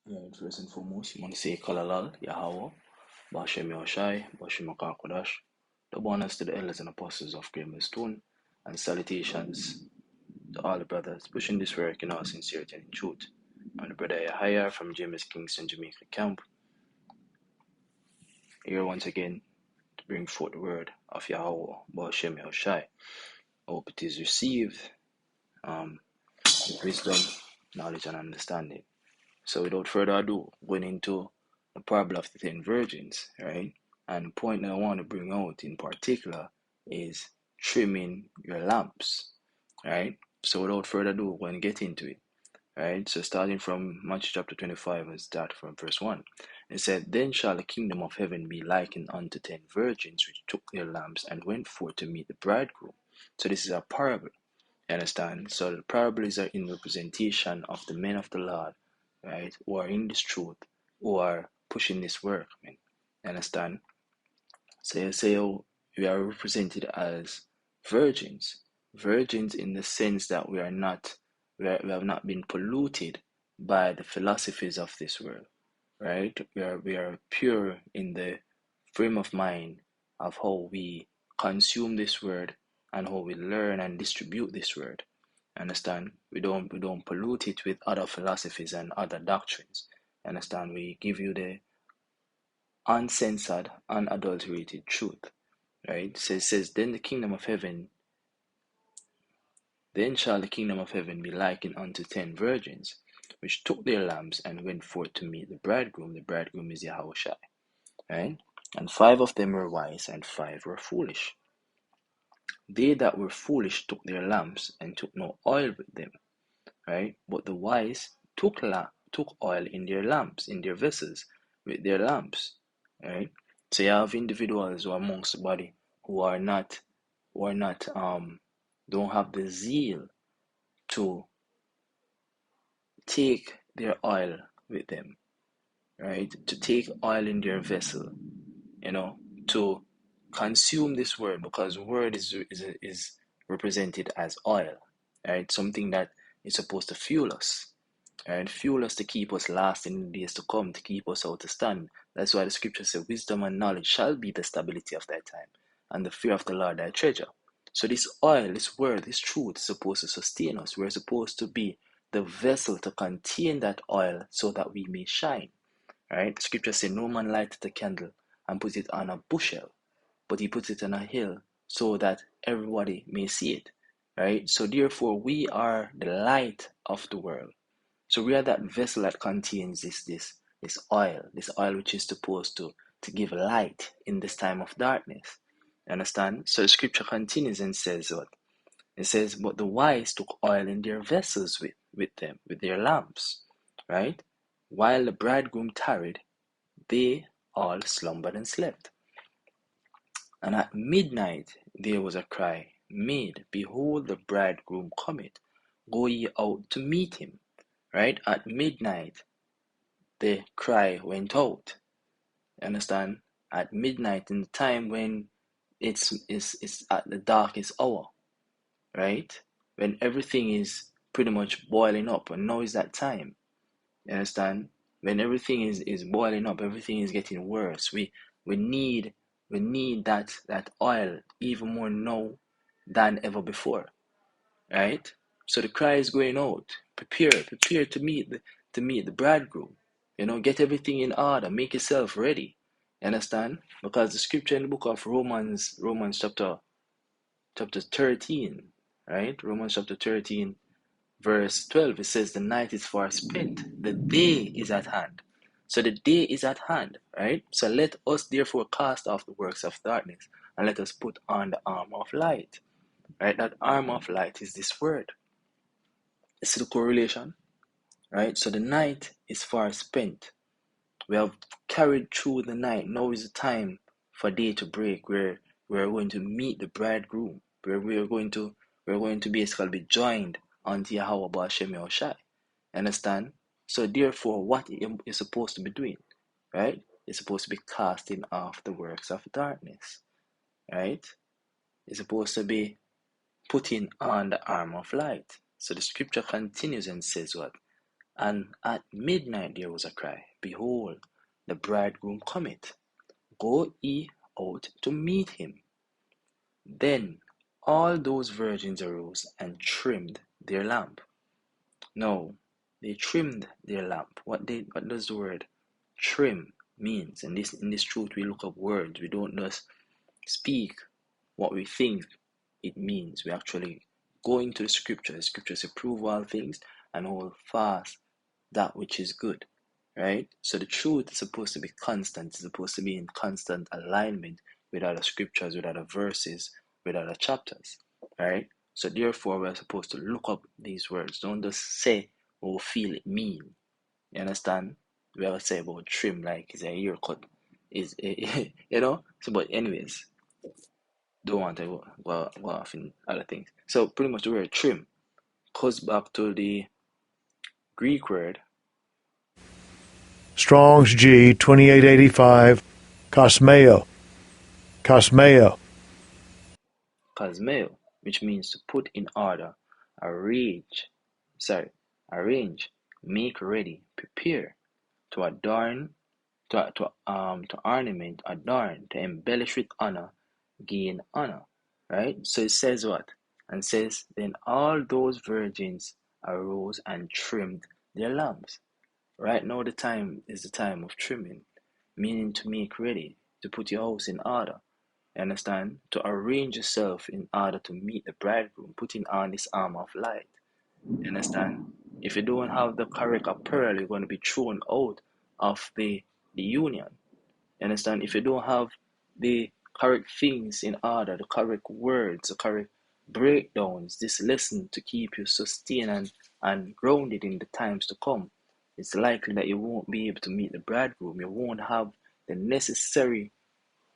Right, first and foremost, you want to say Kalalal, Yahweh, Bashem Yahushai, Bashem Kodash, the bonus to the elders and apostles of Great Stone, and salutations to all the brothers pushing this work in all sincerity and in truth. I'm the brother Yahya from James Kingston, Jamaica camp, here once again to bring forth the word of Yahweh, Bashem Yahushai. I hope it is received with wisdom, knowledge, and understanding. So without further ado, going into the parable of the 10 virgins, right? And the point that I want to bring out in particular is trimming your lamps, right? So without further ado, we're going to get into it, right? So starting from Matthew chapter 25 and start from verse 1. It said, Then shall the kingdom of heaven be likened unto 10 virgins which took their lamps and went forth to meet the bridegroom. So this is a parable. You understand? So the parables are in representation of the men of the Lord, right, who are in this truth, who are pushing this work. I mean, you understand? So you say, oh, we are represented as virgins, virgins in the sense that we have not been polluted by the philosophies of this world, right? We are pure in the frame of mind of how we consume this word and how we learn and distribute this word. Understand? We don't pollute it with other philosophies and other doctrines. Understand? We give you the uncensored, unadulterated truth. Right? So it says, then shall the kingdom of heaven be likened unto 10 virgins, which took their lamps and went forth to meet the bridegroom. The bridegroom is Yahushua. Right? And 5 of them were wise, and 5 were foolish. They that were foolish took their lamps, and took no oil with them. Right? But the wise took oil in their lamps, in their vessels, with their lamps. Right? So you have individuals who are amongst the body who are not, don't have the zeal to take their oil with them, right? To take oil in their vessel, to consume this word, because word is represented as oil, right? Something that is supposed to fuel us, right? Fuel us to keep us lasting in the days to come, to keep us out to stand. That's why the scripture says, wisdom and knowledge shall be the stability of thy time, and the fear of the Lord thy treasure. So this oil, this word, this truth is supposed to sustain us. We're supposed to be the vessel to contain that oil so that we may shine. Right? Scripture says, no man lighteth a candle and puts it on a bushel, but he puts it on a hill so that everybody may see it. Right? So therefore, we are the light of the world. So we are that vessel that contains this oil which is supposed to give light in this time of darkness. You understand? So the scripture continues and says what? It says, but the wise took oil in their vessels with them, with their lamps, right? While the bridegroom tarried, they all slumbered and slept. And at midnight there was a cry made, Behold, the bridegroom cometh, go ye out to meet him. Right? At midnight the cry went out. Understand? At midnight, in the time when it's at the darkest hour, right? When everything is pretty much boiling up, and now is that time. You understand? When everything is boiling up, everything is getting worse. We need that oil even more now than ever before, right? So the cry is going out. Prepare to meet the bridegroom. Get everything in order. Make yourself ready. You understand? Because the scripture in the book of Romans chapter 13, right? Romans chapter 13, verse 12, it says, the night is far spent, the day is at hand. So the day is at hand, right? So let us therefore cast off the works of darkness and let us put on the armor of light, right? That armor of light is this word. It's the correlation, right? So the night is far spent. We have carried through the night. Now is the time for day to break, where we are going to meet the bridegroom, where we're going to basically be joined unto Yahweh Ba'ashem Yahushai. Understand? So therefore, what you're supposed to be doing, right? You're supposed to be casting off the works of darkness, right? You're supposed to be putting on the armor of light. So the scripture continues and says what? And at midnight there was a cry, Behold, the bridegroom cometh, go ye out to meet him. Then all those virgins arose and trimmed their lamp. No, they trimmed their lamp. What does the word trim means? And in this truth we look up words. We don't just speak what we think it means. We actually go into the scripture. The scriptures approve all things and hold fast that which is good. Right? So the truth is supposed to be constant. It's supposed to be in constant alignment with other scriptures, with other verses, with other chapters. Right? So therefore we're supposed to look up these words. Don't just say what we feel it mean. You understand? We always say about trim like it's a haircut. Is So but anyways, don't want to go off in other things. So pretty much the word trim goes back to the Greek word Strong's G 2885, Cosmeo, Cosmeo. cosmeo, which means to put in order, arrange, arrange, make ready, prepare, to adorn, to ornament, adorn, to embellish with honor, gain honor. Right? So it says what? And says, then all those virgins arose and trimmed their lamps. Right now the time is the time of trimming, meaning to make ready, to put your house in order. You understand? To arrange yourself in order to meet the bridegroom, putting on this armor of light. You understand? If you don't have the correct apparel, you're going to be thrown out of the union. You understand? If you don't have the correct things in order, the correct words, the correct breakdowns, this lesson to keep you sustained and grounded in the times to come, it's likely that you won't be able to meet the bridegroom. You won't have the necessary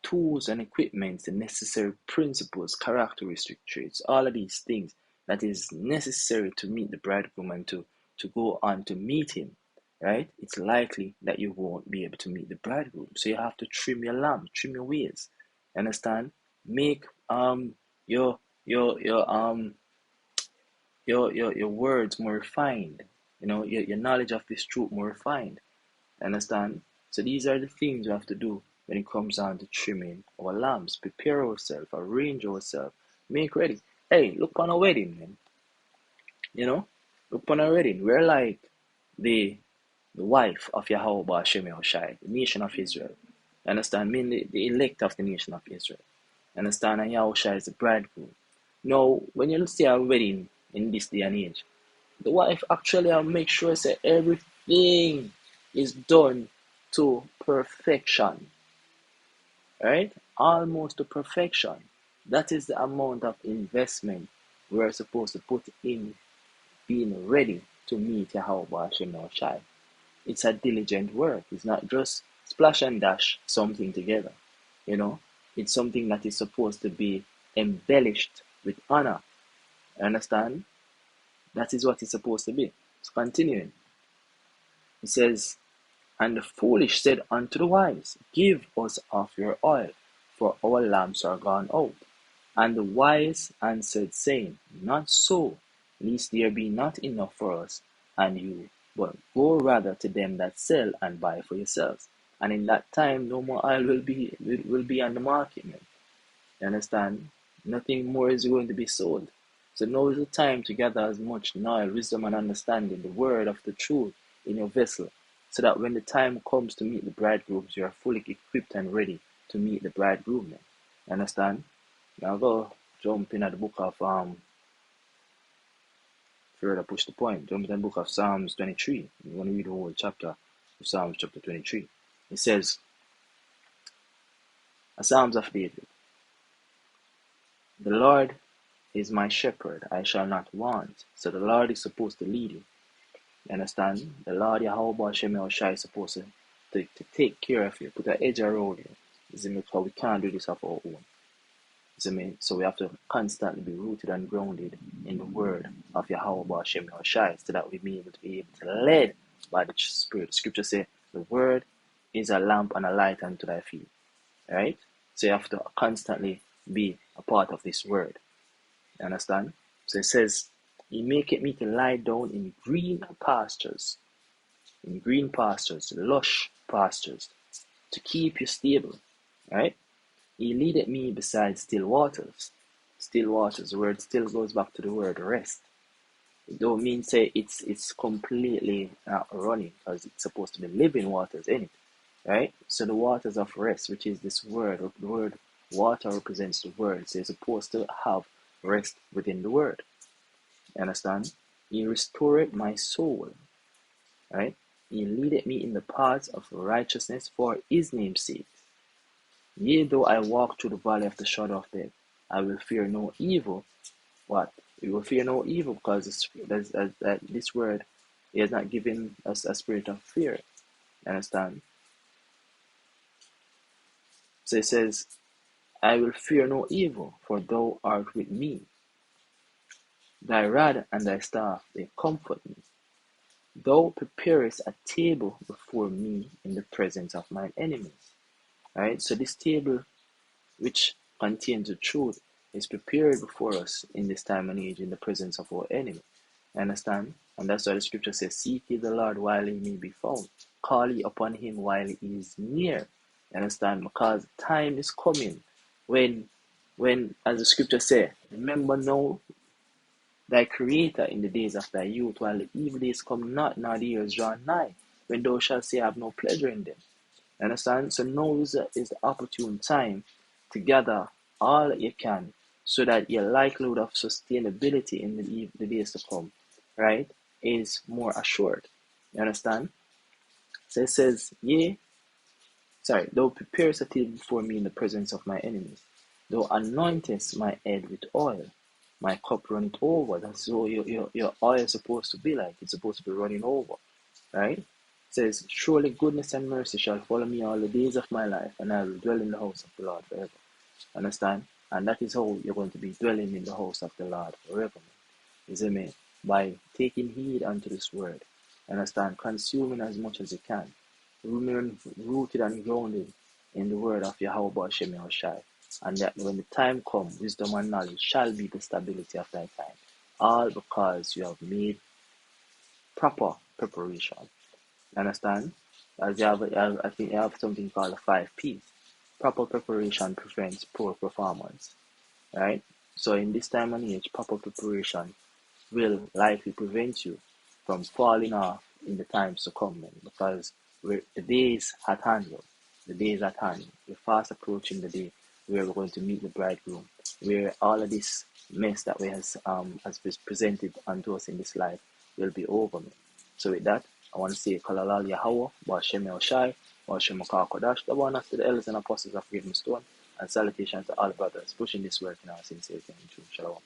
tools and equipment, the necessary principles, characteristic traits, all of these things that is necessary to meet the bridegroom and to go on to meet him, right? It's likely that you won't be able to meet the bridegroom. So you have to trim your lamp, trim your ways. Understand? Make your your your um your words more refined. Your knowledge of this truth more refined. Understand? So these are the things we have to do when it comes down to trimming our lamps, prepare ourselves, arrange ourselves, make ready. Hey, look on a wedding, man. You know? Look on a wedding. We're like the the wife of Yahweh Hashem Yahushai, the nation of Israel. Understand? I mean the elect of the nation of Israel. Understand? And Yahushai is the bridegroom. Now, when you see a wedding in this day and age, the wife actually make sure that everything is done to perfection, right? Almost to perfection. That is the amount of investment we're supposed to put in being ready to meet Yahweh Hashem Shai. It's a diligent work. It's not just splash and dash something together. You know, it's something that is supposed to be embellished with honor. Understand? That is what it's supposed to be. It's continuing. It says, and the foolish said unto the wise, Give us of your oil, for our lamps are gone out. And the wise answered, saying, Not so, lest there be not enough for us and you, but go rather to them that sell and buy for yourselves. And in that time no more oil will be on the market, man. You understand? Nothing more is going to be sold. So now is the time to gather as much knowledge, wisdom, and understanding, the word of the truth in your vessel, so that when the time comes to meet the bridegrooms, you are fully equipped and ready to meet the bridegroom. Then. You understand? Now go jump in at the book of further push the point. Jump in the book of Psalms 23. You want to read the whole chapter of Psalms chapter 23. It says, a Psalms of David. The Lord is my shepherd, I shall not want. So the Lord is supposed to lead you. You understand? The Lord Yahweh Hashem Yahushai is supposed to take care of you, put an edge around you. Because we can't do this of our own. So we have to constantly be rooted and grounded in the word of Yahweh Hashem Yahushai, so that we be able to led by the Spirit. The scripture says the word is a lamp and a light unto thy feet. Right? So you have to constantly be a part of this word. Understand? So it says, He maketh me to lie down in green pastures. in green pastures, lush pastures, to keep you stable, right? He leadeth me beside still waters. Still waters, the word still goes back to the word rest. It don't mean say it's completely running, because it's supposed to be living waters in it, right? So the waters of rest, which is this word, the word water represents the word, so you're supposed to have rest within the word. You understand? He restored my soul, right? He leadeth me in the paths of righteousness for his name's sake. Yea, though I walk through the valley of the shadow of death, I will fear no evil. What? We will fear no evil, because this word, he has not given us a spirit of fear. You understand? So it says, I will fear no evil, for thou art with me. Thy rod and thy staff, they comfort me. Thou preparest a table before me in the presence of mine enemies. Right? So this table, which contains the truth, is prepared before us in this time and age in the presence of our enemy. Understand? And that's why the scripture says, seek ye the Lord while he may be found. Call ye upon him while he is near. Understand? Because time is coming when, as the scripture says, remember now thy creator in the days of thy youth, while the evil days come not, nor the years draw nigh, when thou shalt say, I have no pleasure in them. Understand? So now is the opportune time to gather all that you can, so that your likelihood of sustainability in the days to come, right, is more assured. You understand? So it says, thou preparest a table before me in the presence of my enemies. Thou anointest my head with oil. My cup runneth over. That's how your oil is supposed to be like. It's supposed to be running over. Right? It says, surely goodness and mercy shall follow me all the days of my life, and I will dwell in the house of the Lord forever. Understand? And that is how you're going to be dwelling in the house of the Lord forever. You see me? By taking heed unto this word. Understand? Consuming as much as you can. Remain rooted and grounded in the word of Yahweh Shem Yahushai. And that when the time comes, wisdom and knowledge shall be the stability of thy time. All because you have made proper preparation. Understand? As you have, I think you have something called the 5 P's. Proper preparation prevents poor performance. Right? So in this time and age, proper preparation will likely prevent you from falling off in the times to come, then, because the day is at hand. The day is at hand. We're fast approaching the day where we're going to meet the bridegroom, where all of this mess that we has been presented unto us in this life will be over. Man. So with that, I want to say Kalalal Yahweh, Bashem El Shai, Bashem Kodash, the one after the elders and apostles of Great Stone, and salutation to all brothers pushing this work in our sincerity and truth. Shalom.